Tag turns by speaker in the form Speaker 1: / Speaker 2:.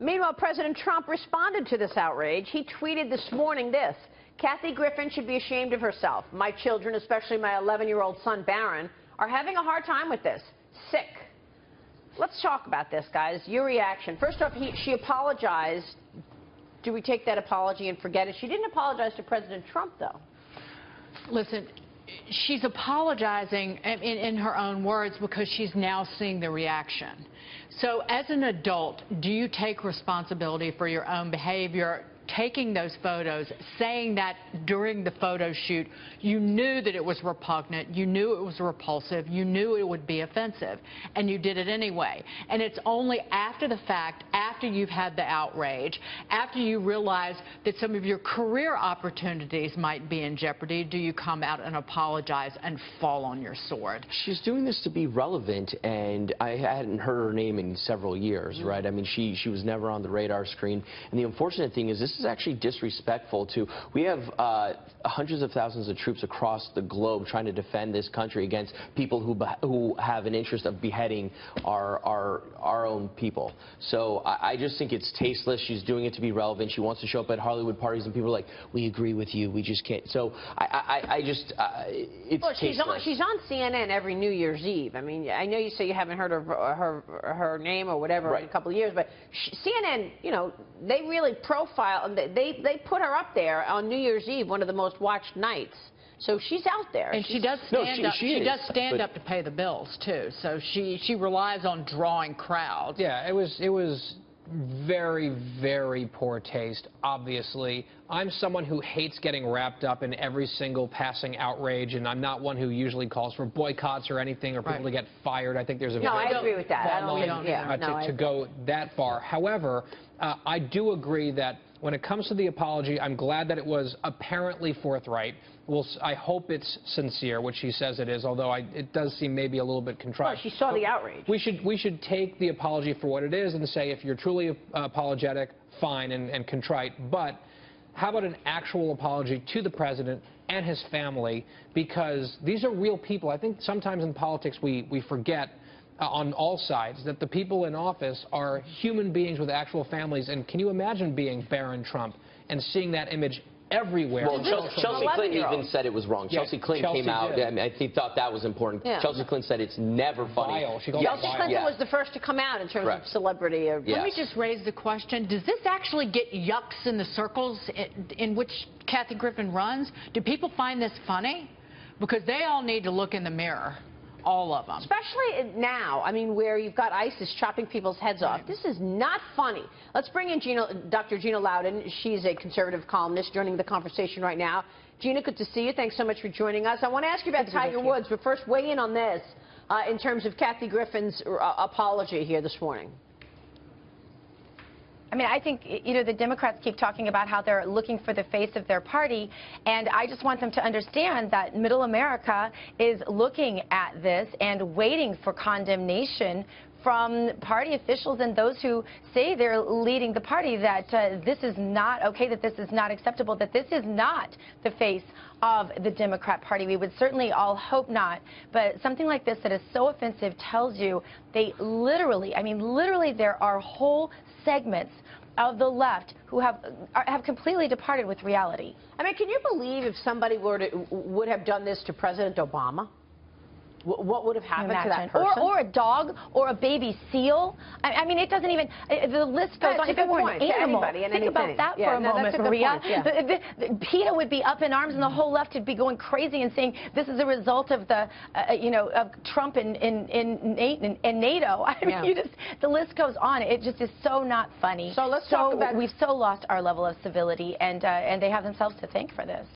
Speaker 1: Meanwhile, President Trump responded to this outrage. He tweeted this morning this: Kathy Griffin should be ashamed of herself. My children, especially my 11-year-old son, Barron, are having a hard time with this. Sick. Let's talk about this, guys. Your reaction. First off, she apologized. Do we take that apology and forget it? She didn't apologize to President Trump, though.
Speaker 2: Listen, she's apologizing in her own words because she's now seeing the reaction. So as an adult, do you take responsibility for your own behavior? Taking those photos, saying that during the photo shoot, you knew that it was repugnant, you knew it was repulsive, you knew it would be offensive, and you did it anyway. And it's only after the fact, after you've had the outrage, after you realize that some of your career opportunities might be in jeopardy, do you come out and apologize and fall on your sword.
Speaker 3: She's doing this to be relevant, and I hadn't heard her name in several years, right? I mean, she was never on the radar screen. And the unfortunate thing is this is actually disrespectful to, we have hundreds of thousands of troops across the globe trying to defend this country against people who have an interest of beheading our own people. So I just think it's tasteless. She's doing it to be relevant. She wants to show up at Hollywood parties and people are like, we agree with you, we just can't. So it's tasteless.
Speaker 1: She's on CNN every New Year's Eve. I mean, I know you say you haven't heard of her name or whatever in a couple of years, but CNN, you know, they really profile. They put her up there on New Year's Eve, one of the most watched nights. So she's out there.
Speaker 2: And she does stand up. She does stand up to pay the bills too. So she relies on drawing crowds.
Speaker 4: Yeah, it was very, very poor taste, obviously. I'm someone who hates getting wrapped up in every single passing outrage, and I'm not one who usually calls for boycotts or anything or people to get fired. I think there's a
Speaker 1: no, I agree with that.
Speaker 4: To go that far. However, I do agree that when it comes to the apology, I'm glad that it was apparently forthright. I hope it's sincere, which she says it is, although it does seem maybe a little bit contrived.
Speaker 1: Well, she saw the outrage.
Speaker 4: We should take the apology for what it is and say, if you're truly apologetic, fine and contrite, but how about an actual apology to the president and his family, because these are real people. I think sometimes in politics we forget on all sides that the people in office are human beings with actual families. And can you imagine being Barron Trump and seeing that image everywhere?
Speaker 3: Well, Chelsea Clinton even said it was wrong.
Speaker 4: Yeah,
Speaker 3: Chelsea Clinton came out. I mean, I think thought that was important.
Speaker 1: Yeah.
Speaker 3: Chelsea Clinton said it's never funny.
Speaker 1: Chelsea Clinton was the first to come out in terms of celebrity.
Speaker 2: Let me just raise the question: does this actually get yucks in the circles in which Kathy Griffin runs? Do people find this funny? Because they all need to look in the mirror. All of them.
Speaker 1: Especially now, I mean, where you've got ISIS chopping people's heads off. This is not funny. Let's bring in Dr. Gina Loudon. She's a conservative columnist joining the conversation right now. Gina, good to see you. Thanks so much for joining us. I want to ask you about Tiger Woods, but first weigh in on this in terms of Kathy Griffin's apology here this morning.
Speaker 5: I mean, I think, you know, the Democrats keep talking about how they're looking for the face of their party, and I just want them to understand that middle America is looking at this and waiting for condemnation from party officials and those who say they're leading the party, that this is not okay, that this is not acceptable, that this is not the face of the Democrat Party. We would certainly all hope not, but something like this that is so offensive tells you they literally, I mean literally, there are whole segments of the left who have completely departed with reality.
Speaker 1: I mean, can you believe if somebody would have done this to President Obama? What would have happened to that person?
Speaker 5: Or a dog, or a baby seal. I mean, it doesn't even, the list goes on. If it were an animal, think about that for a moment, Maria. PETA would be up in arms, and the whole left would be going crazy and saying this is a result of the, you know, of Trump and NATO. I mean, the list goes on. It just is so not funny.
Speaker 1: So let's talk about.
Speaker 5: We've so lost our level of civility, and they have themselves to thank for this.